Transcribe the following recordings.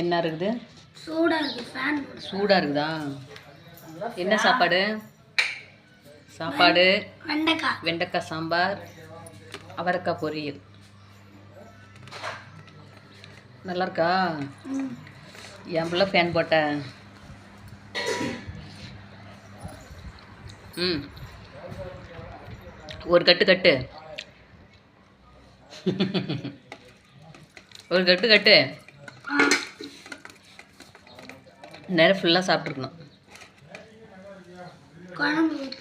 என்ன இருக்குது? சூடாக இருக்குது. ஃபேன் சூடாக இருக்குதா? என்ன சாப்பாடு? சாப்பாடு வெண்டைக்காய் சாம்பார், அவரைக்காய் பொரியல். நல்லா இருக்கா? என் பிள்ளை ஃபேன் போட்டேன். ஒரு கட்டு கட்டு ஒரு கட்டு கட்டு நேரம் ஃபுல்லாக சாப்பிட்ருக்கணும். குழம்பு ஊற்று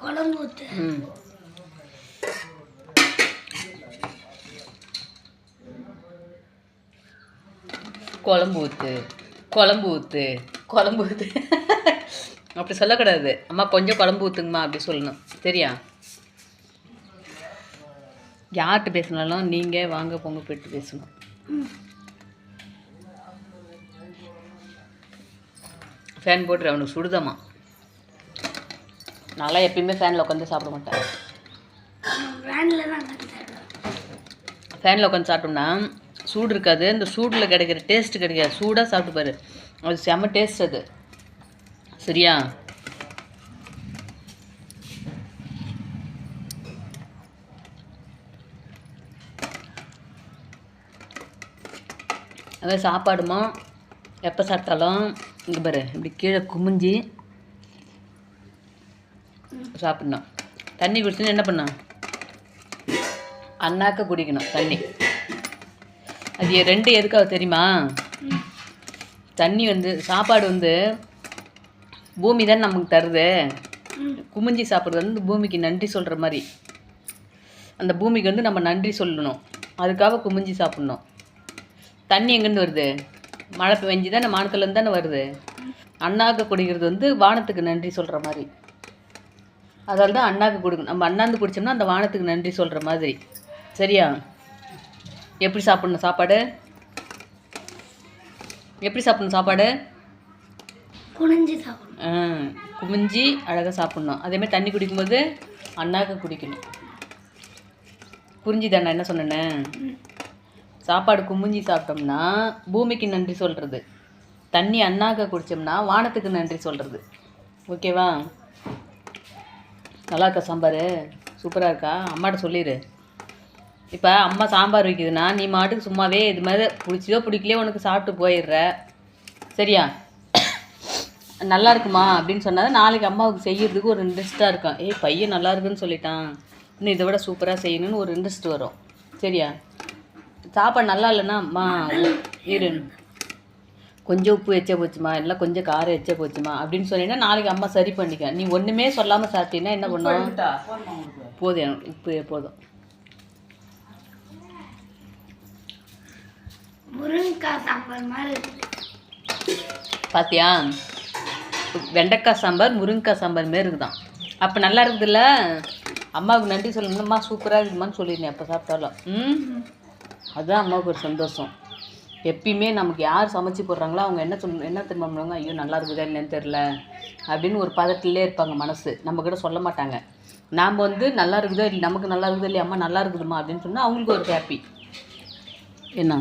குழம்பு ஊற்று குழம்பு ஊற்று அப்படி சொல்லக்கூடாது. அம்மா கொஞ்சம் குழம்பு ஊற்றுங்கம்மா அப்படி சொல்லணும். சரியா? யார்கிட்ட பேசினாலும் நீங்கள் வாங்க போங்க போயிட்டு பேசணும். ஃபேன் போட்டுரு, அவனுக்கு சுடுதம்மா. நான்லாம் எப்பயுமே ஃபேனில் உட்காந்து சாப்பிட மாட்டேன். ஃபேனில் உட்காந்து சாப்பிட்டோம்னா சூடு இருக்காது. இந்த சூடில் கிடைக்கிற டேஸ்ட்டு கிடைக்காது. சூடாக சாப்பிட்டு பாரு, அது செம்ம டேஸ்ட் அது. சரியா? அதான் சாப்பாடுமா எப்போ சாப்பிட்டாலும் இங்கே பாரு இப்படி கீழே குமிஞ்சி சாப்பிட்ணும். தண்ணி குடிச்சுன்னு என்ன பண்ணணும்? அண்ணாக்க குடிக்கணும் தண்ணி. அது ரெண்டு எதுக்காக தெரியுமா? தண்ணி சாப்பாடு பூமி தான் நமக்கு தருது. குமிஞ்சி சாப்பிட்றது பூமிக்கு நன்றி சொல்கிற மாதிரி. அந்த பூமிக்கு நம்ம நன்றி சொல்லணும். அதுக்காக குமிஞ்சி சாப்பிட்ணும். தண்ணி எங்கேருந்து வருது? மழை பெஞ்சு தானே, வானத்துலேருந்து தானே வருது. அண்ணாக்க குடிக்கிறது வானத்துக்கு நன்றி சொல்கிற மாதிரி. அதால் தான் அண்ணாக்கு குடிக்கணும். நம்ம அண்ணாந்து குடித்தோம்னா அந்த வானத்துக்கு நன்றி சொல்கிற மாதிரி. சரியா? எப்படி சாப்பிட்ணும் சாப்பாடு? எப்படி சாப்பிட்ணும் சாப்பாடு? குனிஞ்சி சாப்பிடணும். குமிஞ்சி அழகாக சாப்பிட்ணும். அதேமாதிரி தண்ணி குடிக்கும்போது அண்ணாக்க குடிக்கணும். புரிஞ்சுதா நான் என்ன சொன்னேன்னு? சாப்பாடு குமிஞ்சி சாப்பிட்டோம்னா பூமிக்கு நன்றி சொல்கிறது. தண்ணி அண்ணாக்க குடித்தோம்னா வானத்துக்கு நன்றி சொல்கிறது. ஓகேவா? நல்லா இருக்கா சாம்பார்? சூப்பராக இருக்கா? அம்மாட்ட சொல்லிடு. இப்போ அம்மா சாம்பார் வைக்குதுன்னா நீ மாட்டுக்கு சும்மாவே இது மாதிரி பிடிச்சதோ பிடிக்கலையோ உனக்கு சாப்பிட்டு போயிடுற. சரியா? நல்லா இருக்குமா அப்படின்னு சொன்னால் நாளைக்கு அம்மாவுக்கு செய்யறதுக்கு ஒரு இன்ட்ரெஸ்ட்டாக இருக்கும். பையன் நல்லா இருக்குன்னு சொல்லிட்டான், இன்னும் இதை விட சூப்பராக செய்யணும்னு ஒரு இன்ட்ரெஸ்ட் வரும். சரியா? சாப்பாடு நல்லா இல்லைன்னா அம்மா இரு கொஞ்சம் உப்பு எச்ச போச்சுமா, இல்லை கொஞ்சம் காரம் எச்ச போச்சுமா அப்படின்னு சொன்னீங்கன்னா நாளைக்கு அம்மா சரி பண்ணிக்க. நீ ஒன்றுமே சொல்லாமல் சாப்பிட்டீங்கன்னா என்ன பண்ணும்? போதும், உப்பு போதும். முருங்கைக்காய் சாம்பார் மாதிரி பார்த்தியா? வெண்டைக்காய் சாம்பார் முருங்கைக்காய் சாம்பார் மாரி இருக்குதான். அப்போ நல்லா இருக்குதுல்ல? அம்மாவுக்கு நன்றி சொல்லணும்மா, சூப்பராக இருக்குமான்னு சொல்லிடுனேன் எப்போ சாப்பிட்டாலும். அதுதான் அம்மாவுக்கு ஒரு சந்தோஷம். எப்பயுமே நமக்கு யார் சமைச்சு போடுறாங்களோ அவங்க என்ன திரும்ப பண்ணுவாங்க? ஐயோ நல்லா இருக்குதா இல்லைன்னு தெரில அப்படின்னு ஒரு பதத்திலே இருப்பாங்க. மனசு நம்ம கிட்ட சொல்ல மாட்டாங்க. நாம் நல்லா இருக்குதோ இல்லை, நமக்கு நல்லா இருக்குதோ இல்லையா, அம்மா நல்லா இருக்குதுமா அப்படின்னு சொன்னால் அவங்களுக்கு ஒரு ஹாப்பி. என்ன?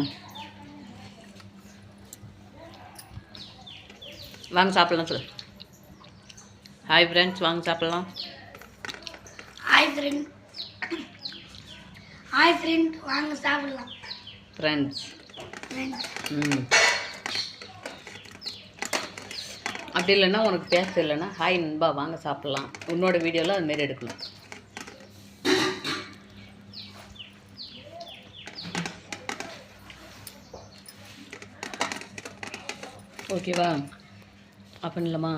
வாங்க சாப்பிட்லாம் சொல்லு. ஹாய் ஃப்ரெண்ட்ஸ், வாங்க சாப்பிட்லாம். ஹாய் ஃப்ரெண்ட், ஹாய் ஃப்ரெண்ட், வாங்க சாப்பிடலாம். ஃப்ரெண்ட்ஸ் அப்படி இல்லைன்னா உனக்கு பேச இல்லைன்னா ஹாய் நண்பா வாங்க சாப்பிட்லாம். உன்னோட வீடியோவில் அதுமாரி எடுக்கலாம். ஓகேவா? அப்போ இல்லைம்மா